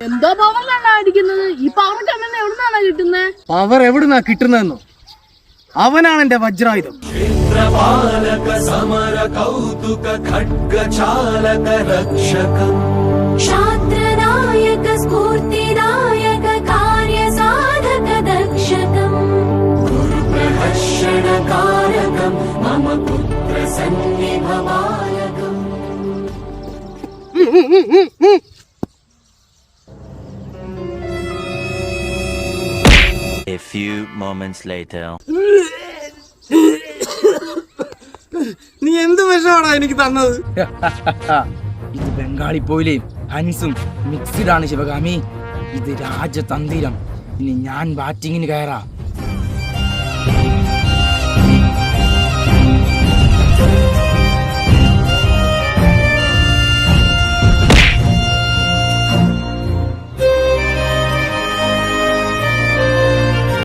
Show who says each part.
Speaker 1: എന്തോ പവർ കണ്ടായിരിക്കുന്നത്. ഈ പവർ കണ്ണൻ എവിടുന്നാണ് കിട്ടുന്നത്?
Speaker 2: പവർ എവിടുന്നാ കിട്ടുന്നതെന്നോ? അവനാണ് എന്റെ വജ്രായുധം.
Speaker 3: സമര കൗതുക ഖഡ്ഗചാലക രക്ഷകം
Speaker 4: ക്ഷാത്രനായക സ്ഫൂർത്തിദായക കാര്യസാധക ദക്ഷകം
Speaker 3: ഗുരുപ്രഹർഷണകാരകം മമ പുത്ര സന്നിഭവായകം.
Speaker 5: A few moments later.
Speaker 2: നീ എന്ത് വിഷമാടാ എനിക്ക് തന്നത്?
Speaker 6: ഇത് ബംഗാളി പോയിലേയും ഹൻസും മിക്സ്ഡ് ആണ് ശിവകാമി. ഇത് രാജതന്ത്രം. ഇനി ഞാൻ ബാറ്റിങ്ങിന് കയറാം.